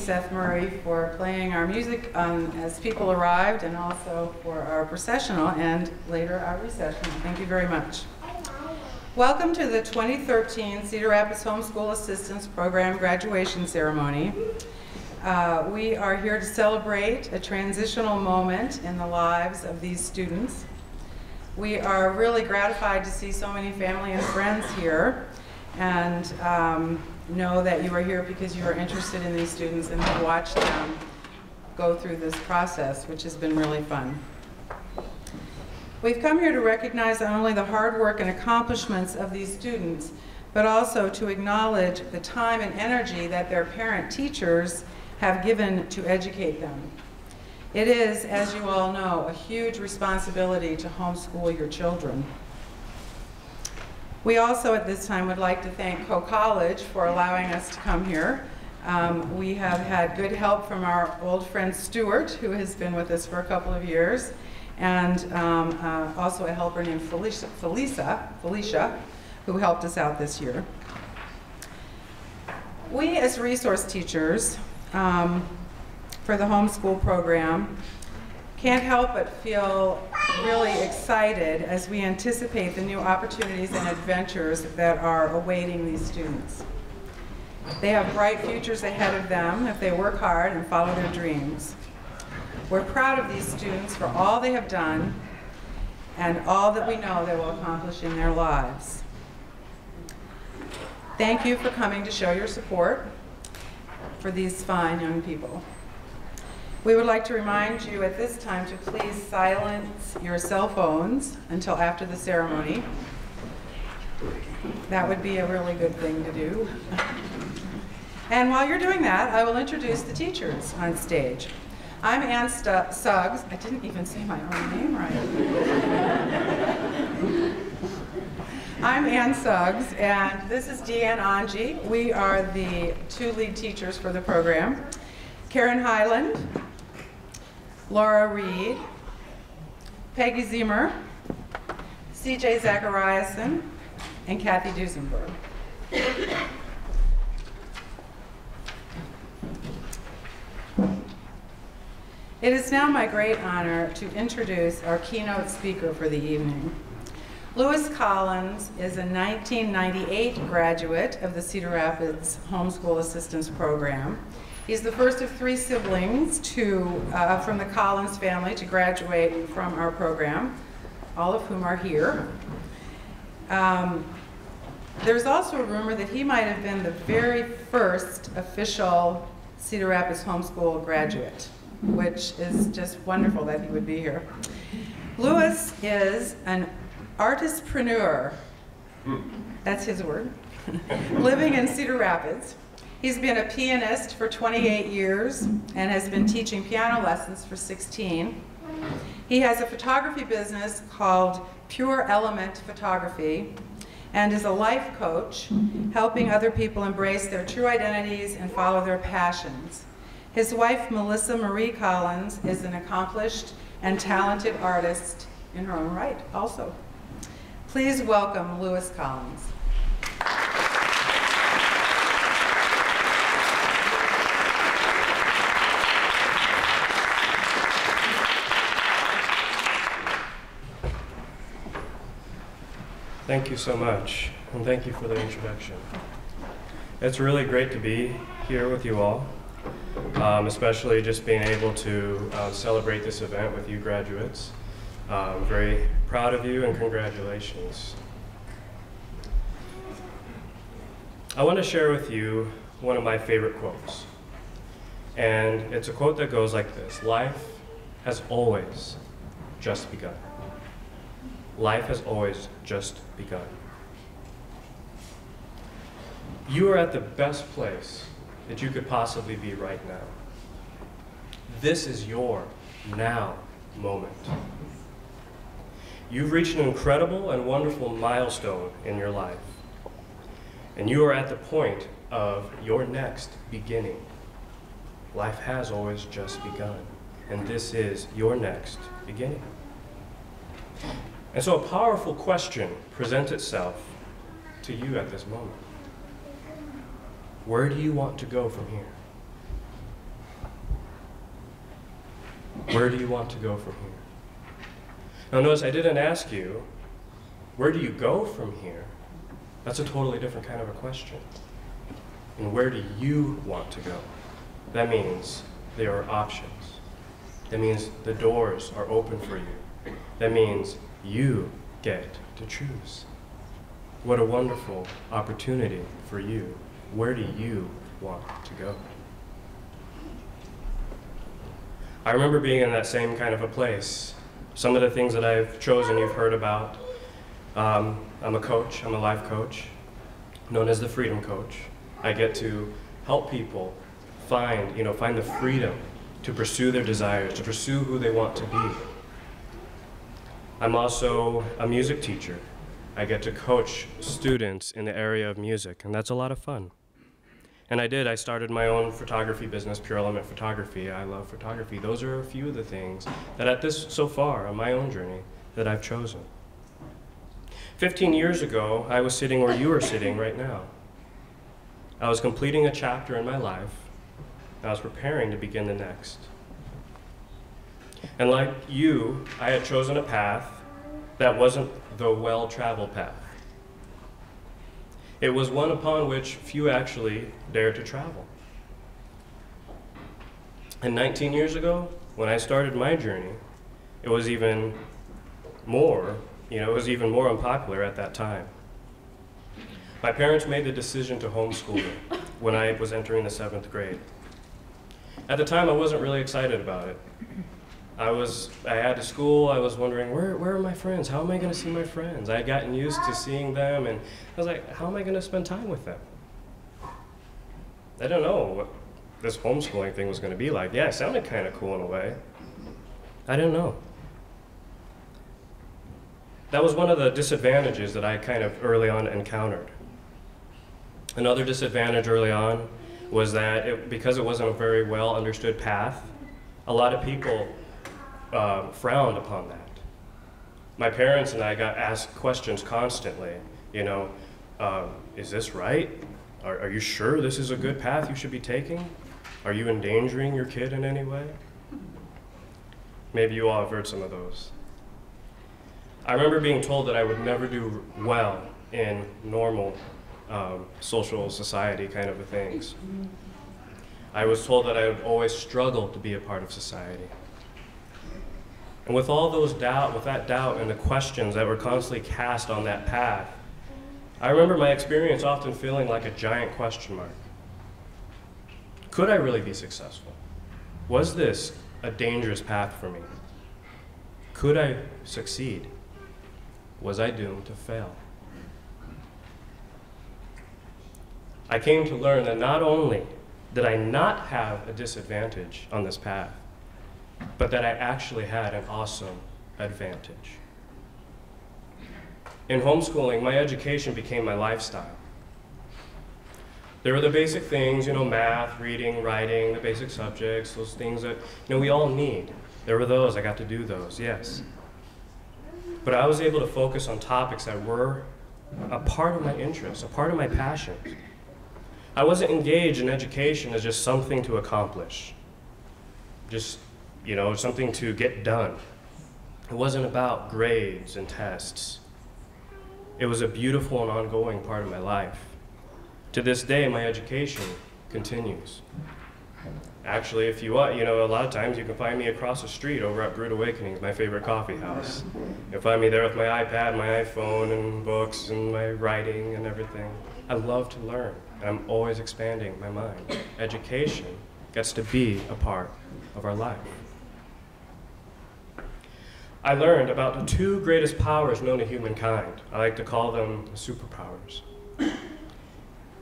Seth Murray for playing our music as people arrived, and also for our processional and later our recessional. Thank you very much. Welcome to the 2013 Cedar Rapids Homeschool Assistance Program graduation ceremony. We are here to celebrate a transitional moment in the lives of these students. We are really gratified to see so many family and friends here, and know that you are here because you are interested in these students and have watched them go through this process, which has been really fun. We've come here to recognize not only the hard work and accomplishments of these students, but also to acknowledge the time and energy that their parent teachers have given to educate them. It is, as you all know, a huge responsibility to homeschool your children. We also at this time would like to thank Coe College for allowing us to come here. We have had good help from our old friend Stuart, who has been with us for a couple of years, and also a helper named Felicia, who helped us out this year. We as resource teachers for the homeschool program can't help but feel really excited as we anticipate the new opportunities and adventures that are awaiting these students. They have bright futures ahead of them if they work hard and follow their dreams. We're proud of these students for all they have done and all that we know they will accomplish in their lives. Thank you for coming to show your support for these fine young people. We would like to remind you at this time to please silence your cell phones until after the ceremony. That would be a really good thing to do. And while you're doing that, I will introduce the teachers on stage. I'm Ann Suggs. I didn't even say my own name right. I'm Ann Suggs, and this is Deanne Angie. We are the two lead teachers for the program. Karen Highland, Laura Reed, Peggy Ziemer, CJ Zachariasen, and Kathy Duesenberg. It is now my great honor to introduce our keynote speaker for the evening. Lewis Collins is a 1998 graduate of the Cedar Rapids Homeschool Assistance Program. He's the first of three siblings from the Collins family to graduate from our program, all of whom are here. There's also a rumor that he might have been the very first official Cedar Rapids homeschool graduate, which is just wonderful that he would be here. Lewis is an artistpreneur, that's his word, living in Cedar Rapids. He's been a pianist for 28 years and has been teaching piano lessons for 16. He has a photography business called Pure Element Photography and is a life coach, helping other people embrace their true identities and follow their passions. His wife, Melissa Marie Collins, is an accomplished and talented artist in her own right also. Please welcome Lewis Collins. Thank you so much, and thank you for the introduction. It's really great to be here with you all, especially just being able to celebrate this event with you graduates. I'm very proud of you, and congratulations. I want to share with you one of my favorite quotes, and it's a quote that goes like this: life has always just begun. Life has always just begun. You are at the best place that you could possibly be right now. This is your now moment. You've reached an incredible and wonderful milestone in your life, and you are at the point of your next beginning. Life has always just begun, and this is your next beginning. And so a powerful question presents itself to you at this moment. Where do you want to go from here? Where do you want to go from here? Now notice I didn't ask you, where do you go from here? That's a totally different kind of a question. And where do you want to go? That means there are options. That means the doors are open for you. That means you get to choose. What a wonderful opportunity for you. Where do you want to go? I remember being in that same kind of a place. Some of the things that I've chosen you've heard about. I'm a coach, I'm a life coach, known as the Freedom Coach. I get to help people find the freedom to pursue their desires, to pursue who they want to be. I'm also a music teacher. I get to coach students in the area of music, and that's a lot of fun. And I started my own photography business, Pure Element Photography. I love photography. Those are a few of the things that so far on my own journey that I've chosen. 15 years ago, I was sitting where you are sitting right now. I was completing a chapter in my life. I was preparing to begin the next. And like you, I had chosen a path that wasn't the well-traveled path. It was one upon which few actually dared to travel. And 19 years ago, when I started my journey, it was even more unpopular at that time. My parents made the decision to homeschool me when I was entering the 7th grade. At the time, I wasn't really excited about it. I had to school, I was wondering, where are my friends? How am I going to see my friends? I had gotten used to seeing them, and I was like, how am I going to spend time with them? I don't know what this homeschooling thing was going to be like. Yeah, it sounded kind of cool in a way. I didn't know. That was one of the disadvantages that I kind of early on encountered. Another disadvantage early on was that because it wasn't a very well understood path, a lot of people frowned upon that. My parents and I got asked questions constantly, is this right? Are you sure this is a good path you should be taking? Are you endangering your kid in any way? Maybe you all have heard some of those. I remember being told that I would never do well in normal social society kind of things. I was told that I would always struggle to be a part of society. And with all those that doubt and the questions that were constantly cast on that path, I remember my experience often feeling like a giant question mark. Could I really be successful? Was this a dangerous path for me? Could I succeed? Was I doomed to fail? I came to learn that not only did I not have a disadvantage on this path, but that I actually had an awesome advantage. In homeschooling, my education became my lifestyle. There were the basic things, math, reading, writing, the basic subjects, those things that, we all need. There were those, I got to do those, yes. But I was able to focus on topics that were a part of my interests, a part of my passions. I wasn't engaged in education as just something to accomplish, just, something to get done. It wasn't about grades and tests. It was a beautiful and ongoing part of my life. To this day, my education continues. Actually, if you want, a lot of times you can find me across the street over at Brood Awakenings, my favorite coffee house. You'll find me there with my iPad, my iPhone, and books, and my writing and everything. I love to learn, and I'm always expanding my mind. Education gets to be a part of our life. I learned about the two greatest powers known to humankind. I like to call them the superpowers.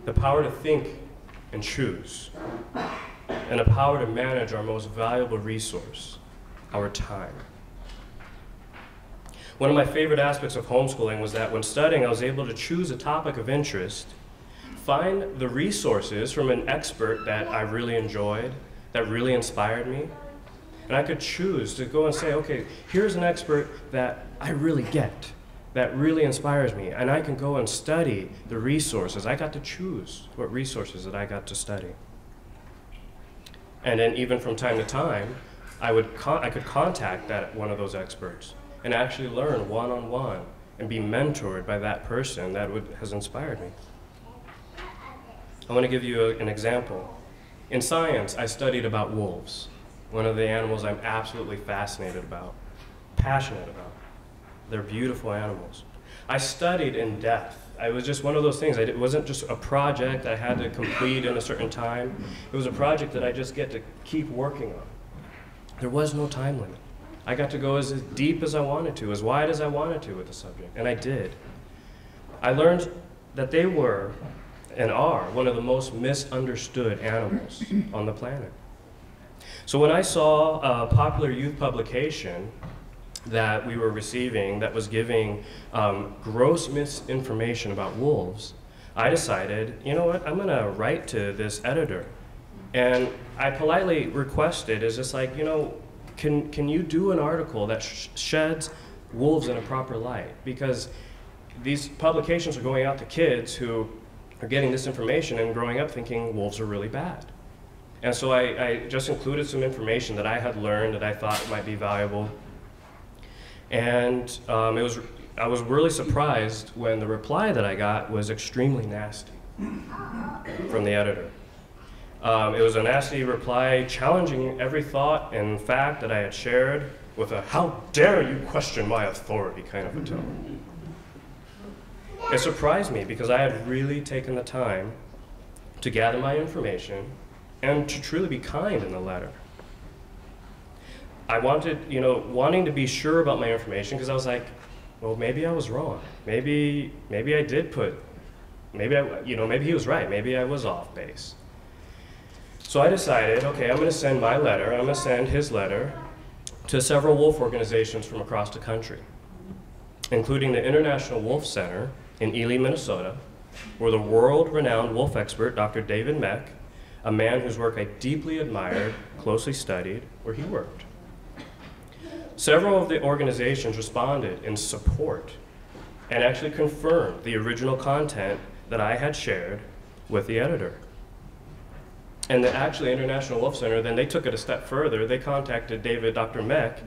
The power to think and choose, and the power to manage our most valuable resource, our time. One of my favorite aspects of homeschooling was that when studying, I was able to choose a topic of interest, find the resources from an expert that I really enjoyed, that really inspired me, and I could choose to go and say, okay, here's an expert that I really get, that really inspires me, and I can go and study the resources. I got to choose what resources that I got to study. And then even from time to time, I could contact one of those experts and actually learn one-on-one and be mentored by that person that has inspired me. I want to give you an example. In science, I studied about wolves, one of the animals I'm absolutely fascinated about, passionate about. They're beautiful animals. I studied in depth. It was just one of those things. It wasn't just a project I had to complete in a certain time. It was a project that I just get to keep working on. There was no time limit. I got to go as deep as I wanted to, as wide as I wanted to with the subject, and I did. I learned that they were and are one of the most misunderstood animals on the planet. So when I saw a popular youth publication that we were receiving that was giving gross misinformation about wolves, I decided, you know what, I'm gonna write to this editor. And I politely requested, is just like, you know, can you do an article that sheds wolves in a proper light? Because these publications are going out to kids who are getting this information and growing up thinking wolves are really bad. And so I just included some information that I had learned that I thought might be valuable. And I was really surprised when the reply that I got was extremely nasty from the editor. It was a nasty reply challenging every thought and fact that I had shared with a "how dare you question my authority" kind of a tone. It surprised me because I had really taken the time to gather my information and to truly be kind in the letter. I wanted, you know, wanting to be sure about my information because I was like, well, maybe I was wrong. Maybe I did maybe he was right. Maybe I was off base. So I decided, okay, I'm going to send my letter. I'm going to send his letter to several wolf organizations from across the country, including the International Wolf Center in Ely, Minnesota, where the world-renowned wolf expert, Dr. David Meck, a man whose work I deeply admired, closely studied, where he worked. Several of the organizations responded in support and actually confirmed the original content that I had shared with the editor. And the actually International Wolf Center, then they took it a step further. They contacted Dr. Meck,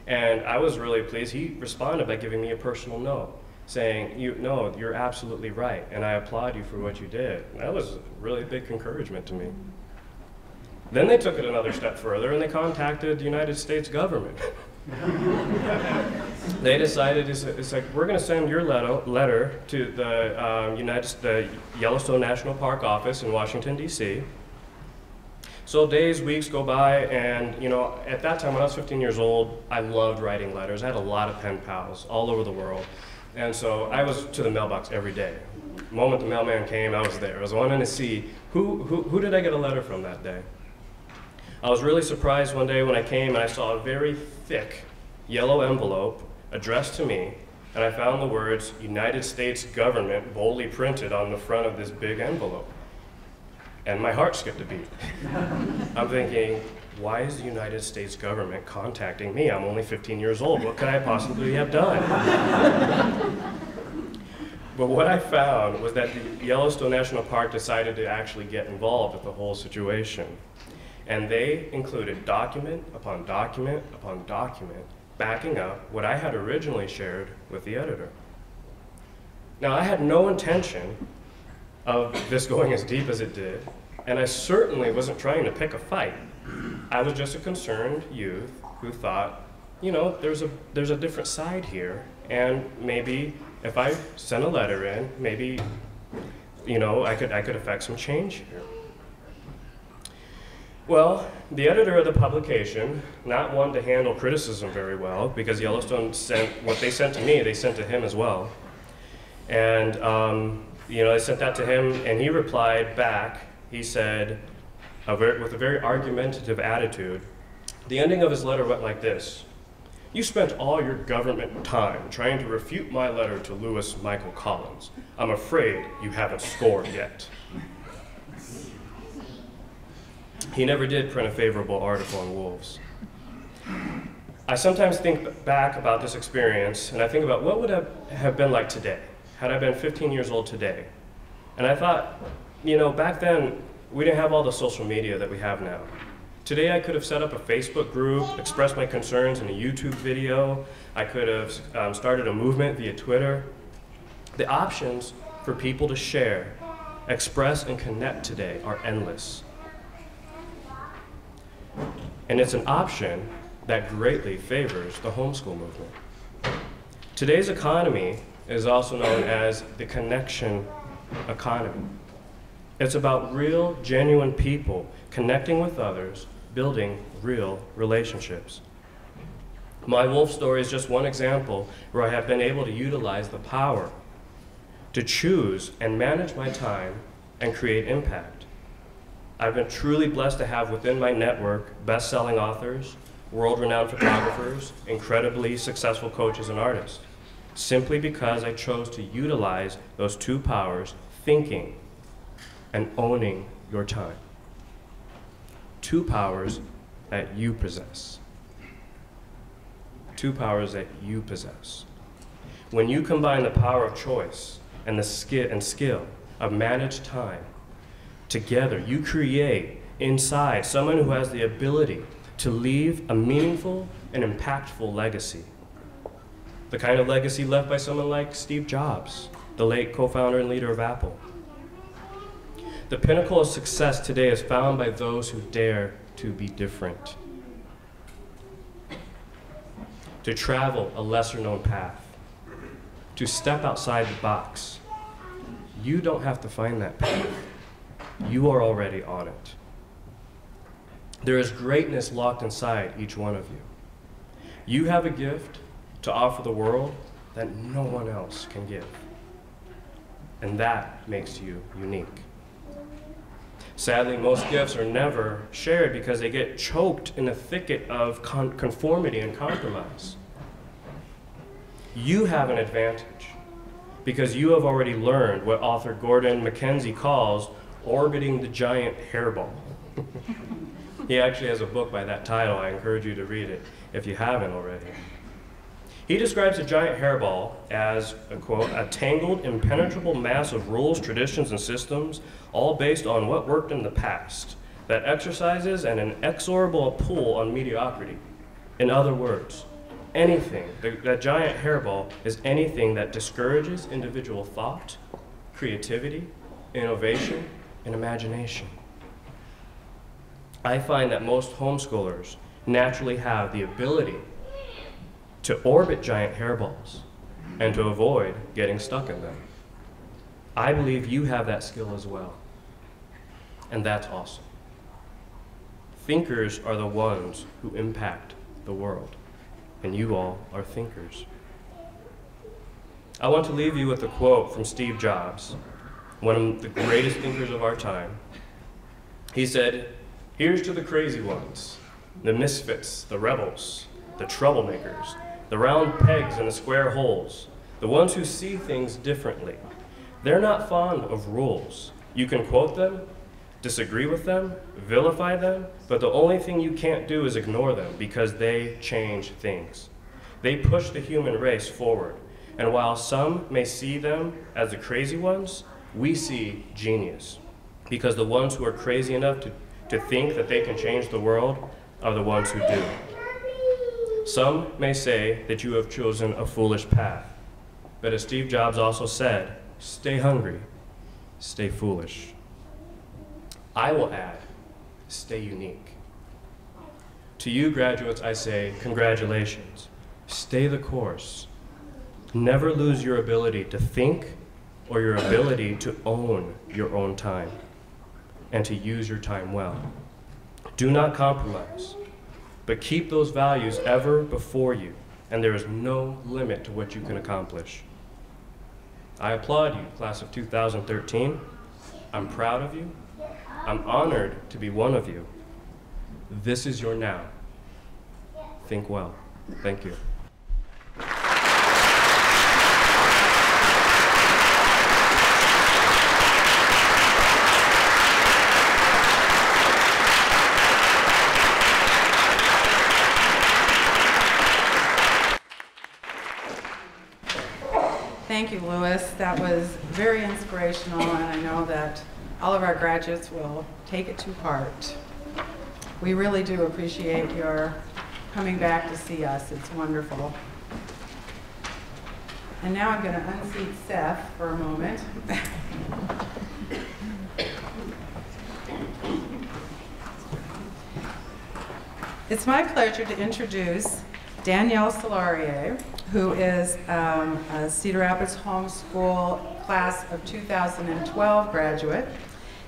and I was really pleased. He responded by giving me a personal note, saying, no, you're absolutely right, and I applaud you for what you did. And that was really a big encouragement to me. Then they took it another step further, and they contacted the United States government. They decided, it's like, we're going to send your letter to the Yellowstone National Park office in Washington, D.C. So days, weeks go by, and you know, at that time when I was 15 years old, I loved writing letters. I had a lot of pen pals all over the world. And so I was to the mailbox every day. The moment the mailman came, I was there. I was wanting to see who did I get a letter from that day. I was really surprised one day when I came and I saw a very thick yellow envelope addressed to me, and I found the words United States Government boldly printed on the front of this big envelope. And my heart skipped a beat. I'm thinking, why is the United States government contacting me? I'm only 15 years old. What could I possibly have done? But what I found was that the Yellowstone National Park decided to actually get involved with the whole situation. And they included document upon document upon document backing up what I had originally shared with the editor. Now, I had no intention of this going as deep as it did, and I certainly wasn't trying to pick a fight. I was just a concerned youth who thought, you know, there's a different side here, and maybe if I sent a letter in, maybe, you know, I could affect some change here. Well, the editor of the publication, not one to handle criticism very well, because Yellowstone sent what they sent to me, they sent to him as well. And you know, I sent that to him, and he replied back. He said, with a very argumentative attitude, the ending of his letter went like this: "You spent all your government time trying to refute my letter to Lewis Michael Collins. I'm afraid you haven't scored yet." He never did print a favorable article on wolves. I sometimes think back about this experience, and I think about what would have been like today, had I been 15 years old today. And I thought, you know, back then, we didn't have all the social media that we have now. Today I could have set up a Facebook group, expressed my concerns in a YouTube video. I could have started a movement via Twitter. The options for people to share, express, and connect today are endless. And it's an option that greatly favors the homeschool movement. Today's economy is also known as the connection economy. It's about real, genuine people connecting with others, building real relationships. My wolf story is just one example where I have been able to utilize the power to choose and manage my time and create impact. I've been truly blessed to have within my network best-selling authors, world-renowned photographers, incredibly successful coaches and artists, simply because I chose to utilize those two powers, thinking and owning your time. Two powers that you possess. Two powers that you possess. When you combine the power of choice and the skill of managed time together, you create inside someone who has the ability to leave a meaningful and impactful legacy. The kind of legacy left by someone like Steve Jobs, the late co-founder and leader of Apple. The pinnacle of success today is found by those who dare to be different, to travel a lesser-known path, to step outside the box. You don't have to find that path. You are already on it. There is greatness locked inside each one of you. You have a gift to offer the world that no one else can give. And that makes you unique. Sadly, most gifts are never shared because they get choked in the thicket of conformity and compromise. You have an advantage because you have already learned what author Gordon Mackenzie calls orbiting the giant hairball. He actually has a book by that title. I encourage you to read it if you haven't already. He describes a giant hairball as, a quote, a tangled, impenetrable mass of rules, traditions, and systems, all based on what worked in the past, that exercises an inexorable pull on mediocrity. In other words, anything, that giant hairball is anything that discourages individual thought, creativity, innovation, and imagination. I find that most homeschoolers naturally have the ability to orbit giant hairballs and to avoid getting stuck in them. I believe you have that skill as well, and that's awesome. Thinkers are the ones who impact the world, and you all are thinkers. I want to leave you with a quote from Steve Jobs, one of the greatest thinkers of our time. He said, "Here's to the crazy ones, the misfits, the rebels, the troublemakers, the round pegs in the square holes, the ones who see things differently. They're not fond of rules. You can quote them, disagree with them, vilify them, but the only thing you can't do is ignore them because they change things. They push the human race forward. And while some may see them as the crazy ones, we see genius. Because the ones who are crazy enough to think that they can change the world are the ones who do. Some may say that you have chosen a foolish path, but as Steve Jobs also said, stay hungry, stay foolish. I will add, stay unique. To you graduates, I say, congratulations. Stay the course. Never lose your ability to think or your ability to own your own time and to use your time well. Do not compromise, but keep those values ever before you, and there is no limit to what you can accomplish. I applaud you, class of 2013. I'm proud of you. I'm honored to be one of you. This is your now. Think well. Thank you. Thank you, Louis. That was very inspirational, and I know that all of our graduates will take it to heart. We really do appreciate your coming back to see us. It's wonderful. And now I'm going to unseat Seth for a moment. It's my pleasure to introduce Danielle Solarier, who is a Cedar Rapids Homeschool Class of 2012 graduate.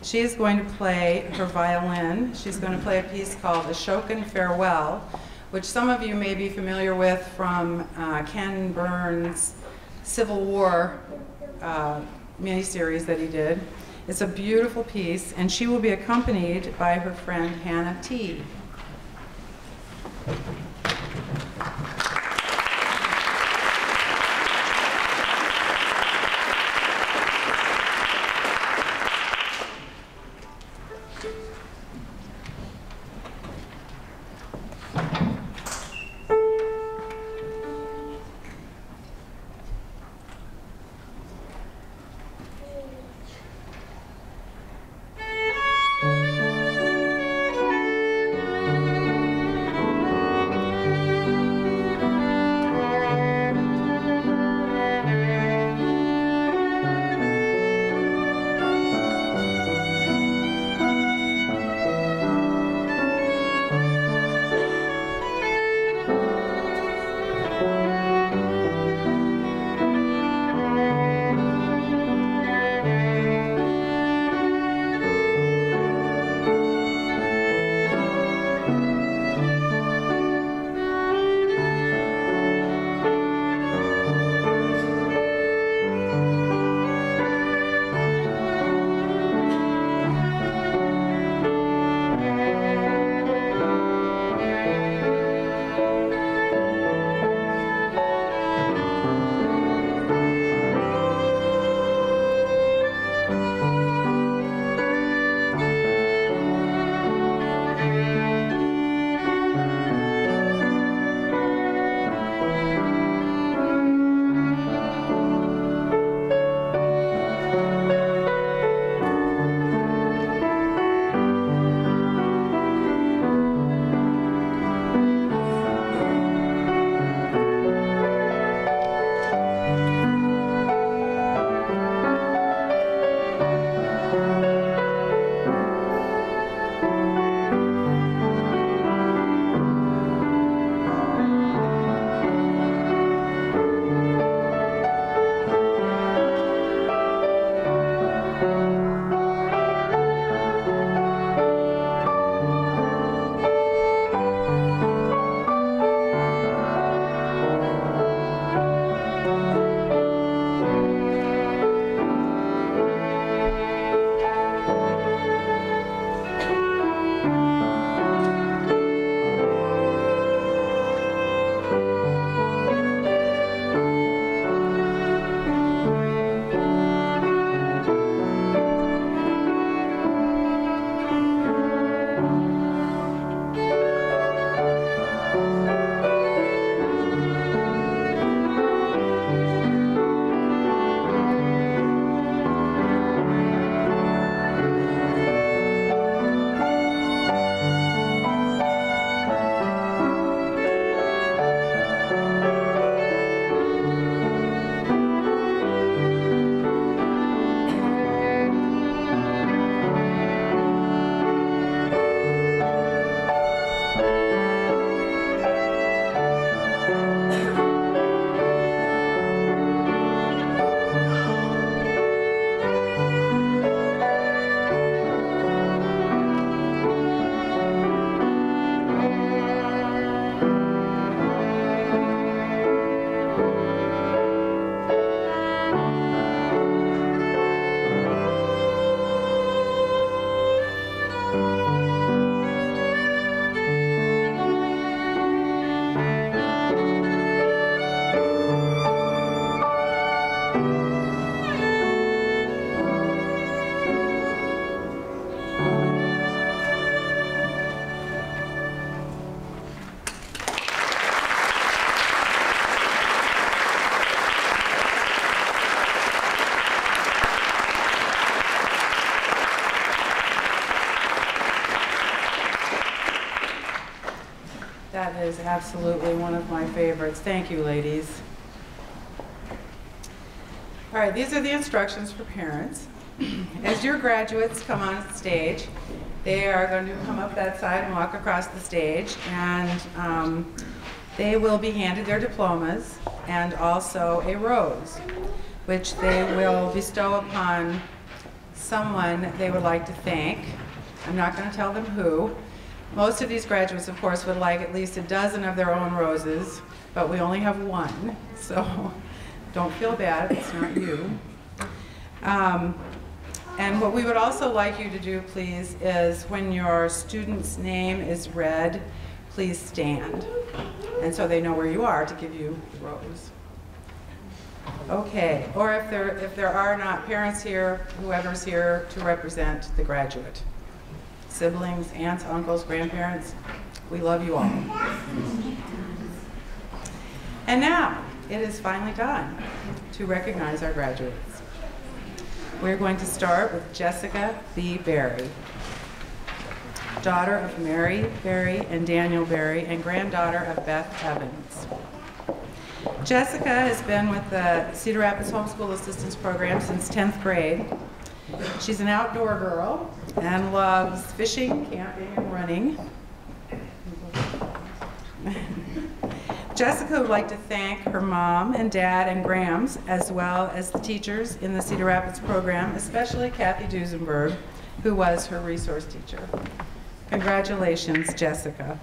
She is going to play her violin. She's going to play a piece called Ashokan Farewell, which some of you may be familiar with from Ken Burns' Civil War miniseries that he did. It's a beautiful piece, and she will be accompanied by her friend Hannah T. is absolutely one of my favorites. Thank you, ladies. All right, these are the instructions for parents. As your graduates come on stage, they are going to come up that side and walk across the stage, and they will be handed their diplomas and also a rose, which they will bestow upon someone they would like to thank. I'm not going to tell them who. Most of these graduates, of course, would like at least a dozen of their own roses, but we only have one, so don't feel bad, it's not you. And what we would also like you to do, please, is when your student's name is read, please stand. And so they know where you are to give you the rose. Okay, or if there are not parents here, whoever's here to represent the graduate. Siblings, aunts, uncles, grandparents, we love you all. And now, it is finally time to recognize our graduates. We're going to start with Jessica B. Berry, daughter of Mary Berry and Daniel Berry, and granddaughter of Beth Evans. Jessica has been with the Cedar Rapids Homeschool Assistance Program since 10th grade. She's an outdoor girl and loves fishing, camping, and running. Jessica would like to thank her mom and dad and Grams, as well as the teachers in the Cedar Rapids program, especially Kathy Duesenberg, who was her resource teacher. Congratulations, Jessica.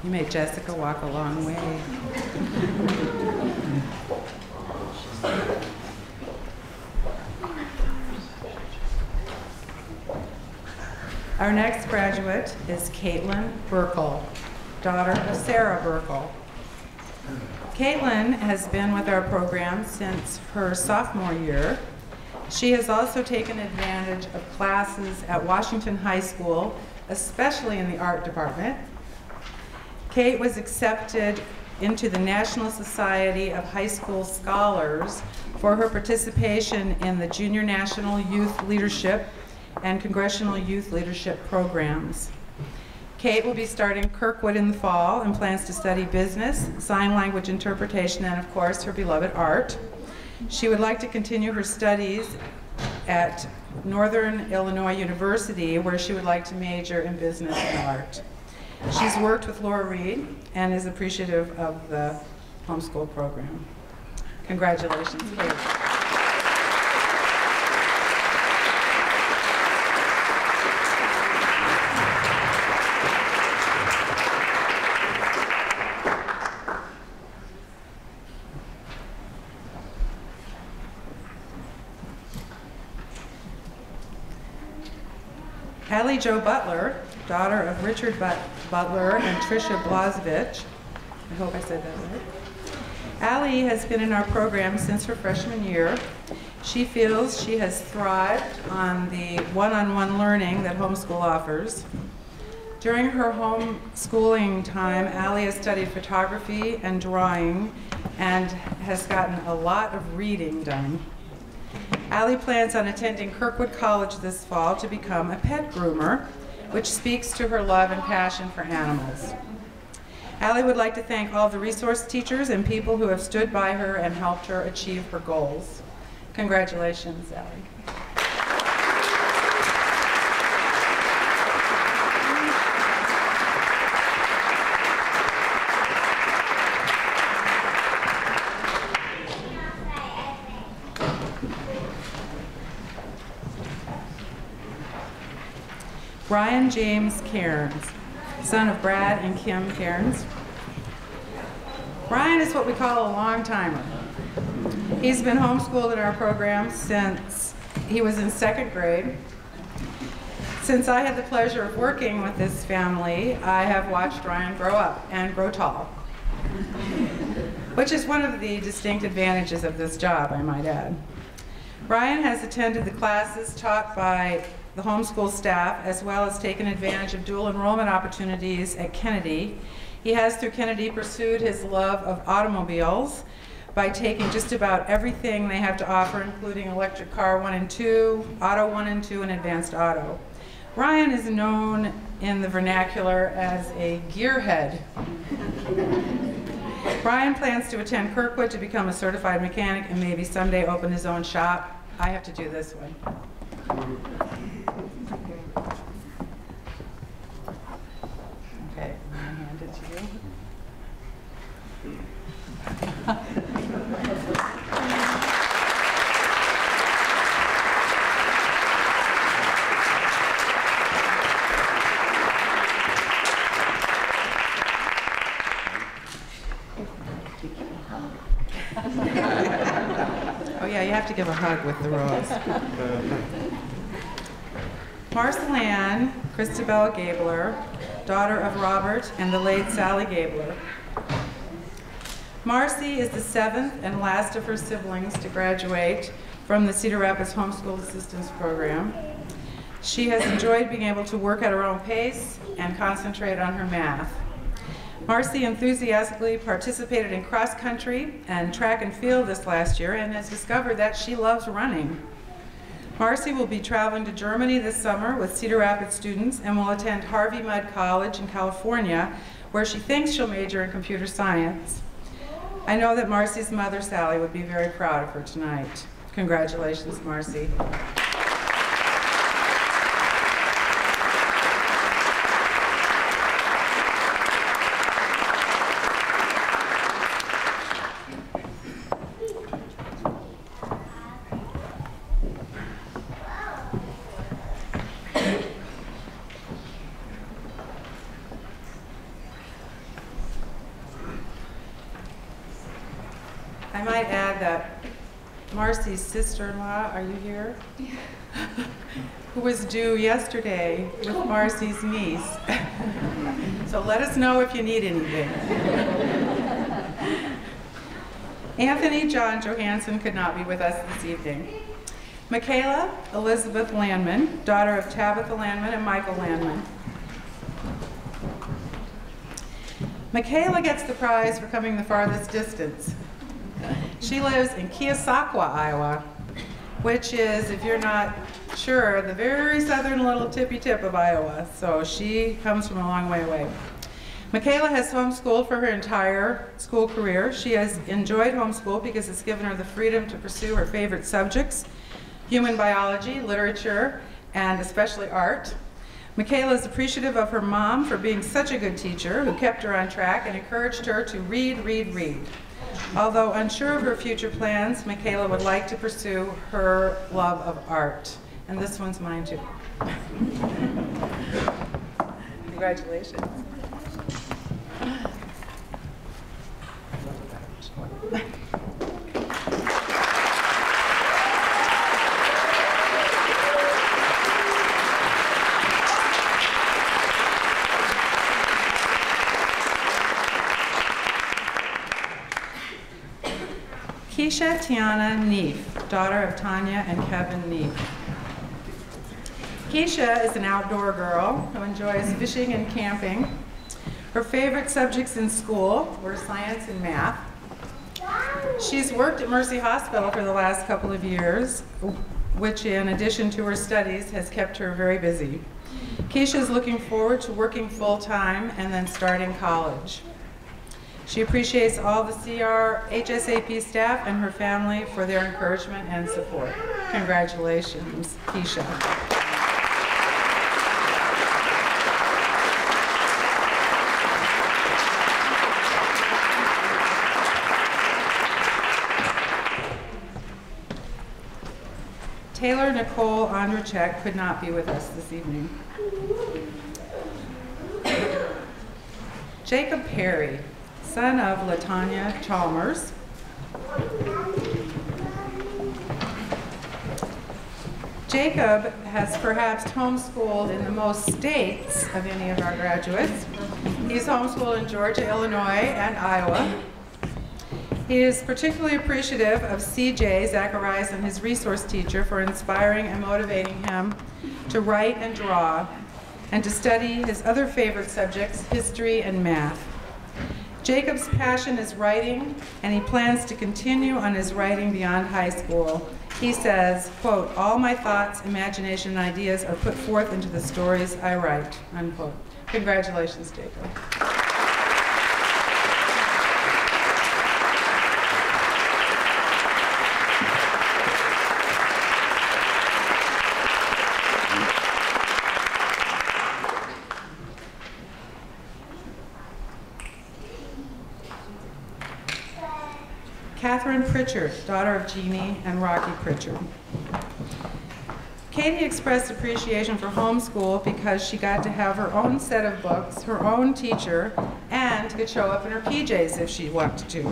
You made Jessica walk a long way. Our next graduate is Caitlin Burkle, daughter of Sarah Burkle. Caitlin has been with our program since her sophomore year. She has also taken advantage of classes at Washington High School, especially in the art department. Kate was accepted into the National Society of High School Scholars for her participation in the Junior National Youth Leadership and Congressional Youth Leadership programs. Kate will be starting Kirkwood in the fall and plans to study business, sign language interpretation, and of course her beloved art. She would like to continue her studies at Northern Illinois University, where she would like to major in business and art. She's worked with Laura Reed and is appreciative of the homeschool program. Congratulations, Kate. Hallie Jo Butler, daughter of Richard Butler and Tricia Blazevich. I hope I said that right. Allie has been in our program since her freshman year. She feels she has thrived on the one-on-one learning that homeschool offers. During her homeschooling time, Allie has studied photography and drawing and has gotten a lot of reading done. Allie plans on attending Kirkwood College this fall to become a pet groomer, which speaks to her love and passion for animals. Allie would like to thank all the resource teachers and people who have stood by her and helped her achieve her goals. Congratulations, Allie. Brian James Cairns, son of Brad and Kim Cairns. Brian is what we call a long-timer. He's been homeschooled in our program since he was in 2nd grade. Since I had the pleasure of working with this family, I have watched Brian grow up and grow tall, which is one of the distinct advantages of this job, I might add. Brian has attended the classes taught by the homeschool staff, as well as taken advantage of dual enrollment opportunities at Kennedy He has, through Kennedy, pursued his love of automobiles by taking just about everything they have to offer, including electric car 1 and 2, auto 1 and 2, and advanced auto. Ryan is known in the vernacular as a gearhead. Brian plans to attend Kirkwood to become a certified mechanic and maybe someday open his own shop. I have to do this one. Okay, I'm going to hand it to you. Oh yeah, you have to give a hug with the rose. Marceline Christabel Gabler, daughter of Robert and the late Sally Gabler. Marcy is the 7th and last of her siblings to graduate from the Cedar Rapids Homeschool Assistance Program. She has enjoyed being able to work at her own pace and concentrate on her math. Marcy enthusiastically participated in cross country and track and field this last year and has discovered that she loves running. Marcy will be traveling to Germany this summer with Cedar Rapids students and will attend Harvey Mudd College in California, where she thinks she'll major in computer science. I know that Marcy's mother, Sally, would be very proud of her tonight. Congratulations, Marcy. I might add that Marcy's sister-in-law, are you here? Yeah. Who was due yesterday with Marcy's niece. So let us know if you need anything. Anthony John Johansson could not be with us this evening. Michaela Elizabeth Landman, daughter of Tabitha Landman and Michael Landman. Michaela gets the prize for coming the farthest distance. She lives in Keosauqua, Iowa, which is, if you're not sure, the very southern little tippy tip of Iowa. So she comes from a long way away. Michaela has homeschooled for her entire school career. She has enjoyed homeschool because it's given her the freedom to pursue her favorite subjects, human biology, literature, and especially art. Michaela is appreciative of her mom for being such a good teacher who kept her on track and encouraged her to read, read, read. Although unsure of her future plans, Michaela would like to pursue her love of art. And this one's mine too. Congratulations. Keisha Tiana Neef, daughter of Tanya and Kevin Neef. Keisha is an outdoor girl who enjoys fishing and camping. Her favorite subjects in school were science and math. She's worked at Mercy Hospital for the last couple of years, which in addition to her studies has kept her very busy. Keisha is looking forward to working full-time and then starting college. She appreciates all the CR HSAP staff and her family for their encouragement and support. Congratulations, Keisha. Taylor Nicole Ondrachek could not be with us this evening. Jacob Perry, son of Latanya Chalmers. Jacob has perhaps homeschooled in the most states of any of our graduates. He's homeschooled in Georgia, Illinois, and Iowa. He is particularly appreciative of CJ Zachariason, his resource teacher, for inspiring and motivating him to write and draw, and to study his other favorite subjects, history and math. Jacob's passion is writing, and he plans to continue on his writing beyond high school. He says, quote, "All my thoughts, imagination, and ideas are put forth into the stories I write," unquote. Congratulations, Jacob. Catherine Pritchard, daughter of Jeannie and Rocky Pritchard. Katie expressed appreciation for homeschool because she got to have her own set of books, her own teacher, and could show up in her PJs if she wanted to.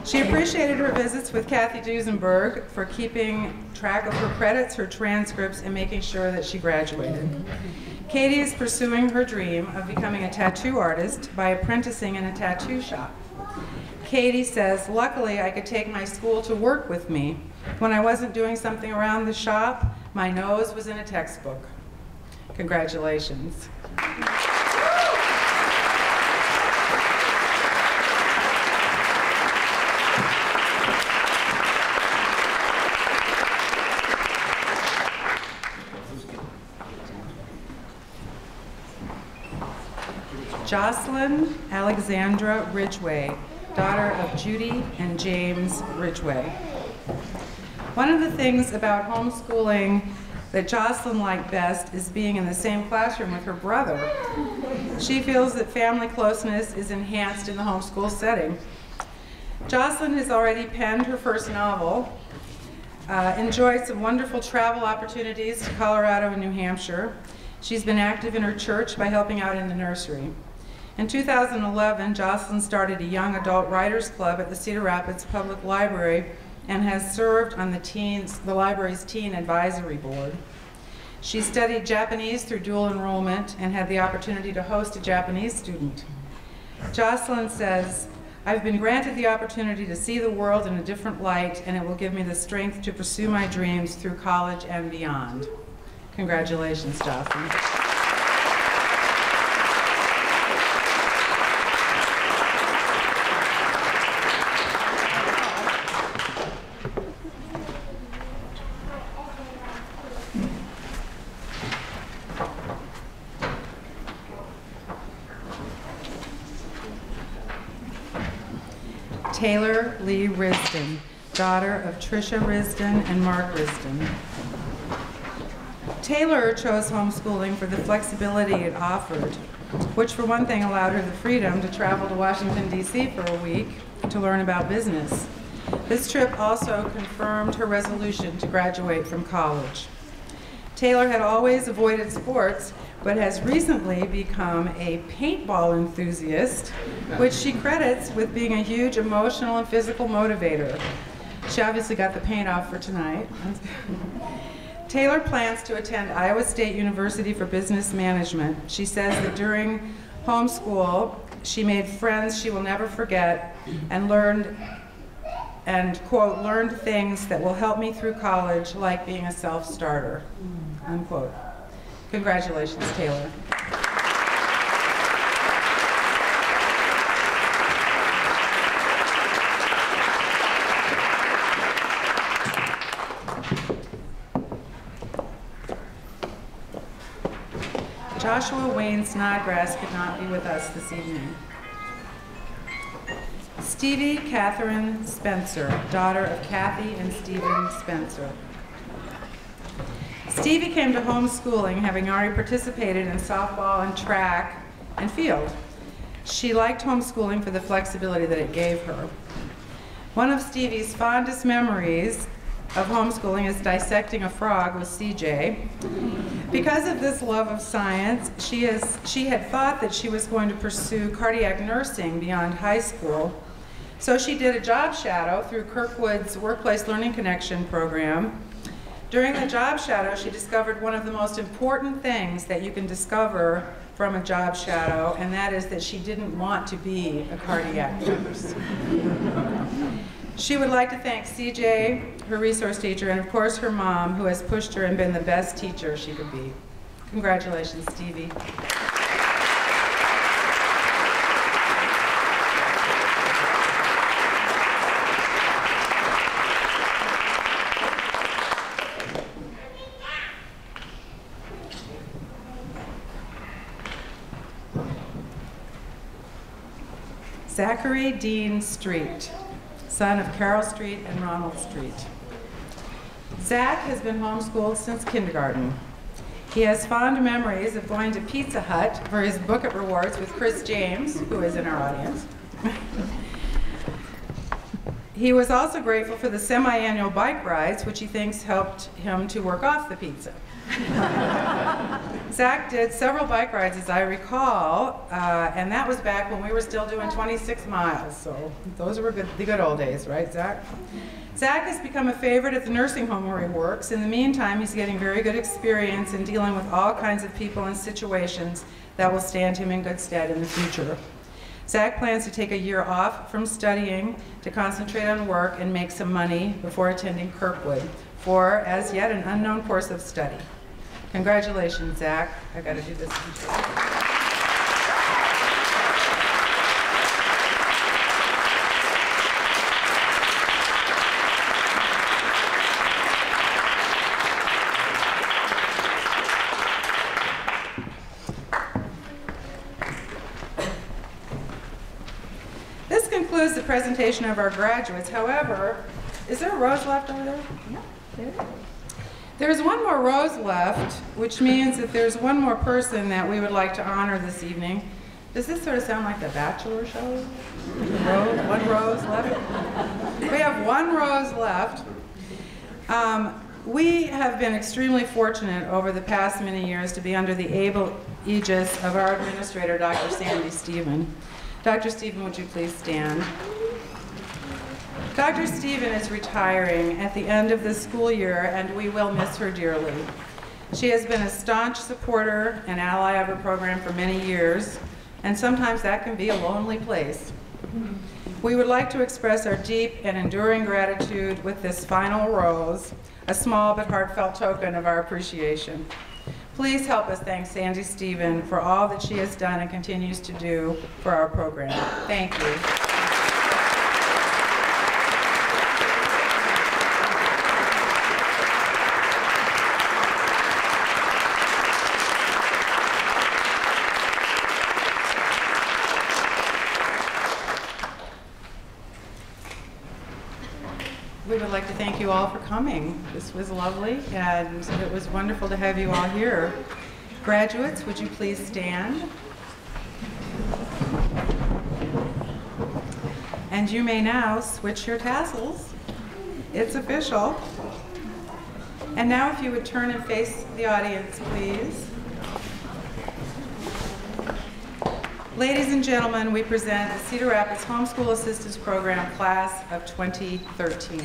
She appreciated her visits with Kathy Duesenberg for keeping track of her credits, her transcripts, and making sure that she graduated. Katie is pursuing her dream of becoming a tattoo artist by apprenticing in a tattoo shop. Katie says, "Luckily, I could take my school to work with me. When I wasn't doing something around the shop, my nose was in a textbook." Congratulations. Jocelyn Alexandra Ridgway, daughter of Judy and James Ridgway. One of the things about homeschooling that Jocelyn liked best is being in the same classroom with her brother. She feels that family closeness is enhanced in the homeschool setting. Jocelyn has already penned her first novel, enjoyed some wonderful travel opportunities to Colorado and New Hampshire. She's been active in her church by helping out in the nursery. In 2011, Jocelyn started a young adult writers club at the Cedar Rapids Public Library and has served on the library's teen advisory board. She studied Japanese through dual enrollment and had the opportunity to host a Japanese student. Jocelyn says, "I've been granted the opportunity to see the world in a different light, and it will give me the strength to pursue my dreams through college and beyond." Congratulations, Jocelyn. Taylor Lee Risden, daughter of Tricia Risden and Mark Risden. Taylor chose homeschooling for the flexibility it offered, which for one thing allowed her the freedom to travel to Washington, D.C. for a week to learn about business. This trip also confirmed her resolution to graduate from college. Taylor had always avoided sports, but has recently become a paintball enthusiast, which she credits with being a huge emotional and physical motivator. She obviously got the paint off for tonight. Taylor plans to attend Iowa State University for Business Management. She says that during homeschool, she made friends she will never forget and quote, learned things that will help me through college, like being a self-starter, unquote. Congratulations, Taylor. Joshua Wayne Snodgrass could not be with us this evening. Stevie Catherine Spencer, daughter of Kathy and Stephen Spencer. Stevie came to homeschooling having already participated in softball and track and field. She liked homeschooling for the flexibility that it gave her. One of Stevie's fondest memories of homeschooling is dissecting a frog with CJ. Because of this love of science, she had thought that she was going to pursue cardiac nursing beyond high school. So she did a job shadow through Kirkwood's Workplace Learning Connection program. During the job shadow, she discovered one of the most important things that you can discover from a job shadow, and that is that she didn't want to be a cardiac nurse. She would like to thank CJ, her resource teacher, and of course her mom, who has pushed her and been the best teacher she could be. Congratulations, Stevie. Zachary Dean Street, son of Carol Street and Ronald Street. Zach has been homeschooled since kindergarten. He has fond memories of going to Pizza Hut for his bucket rewards with Chris James, who is in our audience. He was also grateful for the semi-annual bike rides, which he thinks helped him to work off the pizza. Zach did several bike rides, as I recall, and that was back when we were still doing 26 miles. So those were the good old days, right, Zach? Zach has become a favorite at the nursing home where he works. In the meantime, he's getting very good experience in dealing with all kinds of people and situations that will stand him in good stead in the future. Zach plans to take a year off from studying to concentrate on work and make some money before attending Kirkwood for, as yet, an unknown course of study. Congratulations, Zach. I got to do this. This concludes the presentation of our graduates. However, is there a rose left over there? Yeah, there. There's one more rose left, which means that there's one more person that we would like to honor this evening. Does this sort of sound like the Bachelor show? One rose left? We have one rose left. We have been extremely fortunate over the past many years to be under the able aegis of our administrator, Dr. Sandy Stephen. Dr. Stephen, would you please stand? Dr. Stephen is retiring at the end of this school year, and we will miss her dearly. She has been a staunch supporter and ally of her program for many years, and sometimes that can be a lonely place. We would like to express our deep and enduring gratitude with this final rose, a small but heartfelt token of our appreciation. Please help us thank Sandy Stephen for all that she has done and continues to do for our program. Thank you. We would like to thank you all for coming. This was lovely, and it was wonderful to have you all here. Graduates, would you please stand? And you may now switch your tassels. It's official. And now if you would turn and face the audience, please. Ladies and gentlemen, we present the Cedar Rapids Homeschool Assistance Program Class of 2013.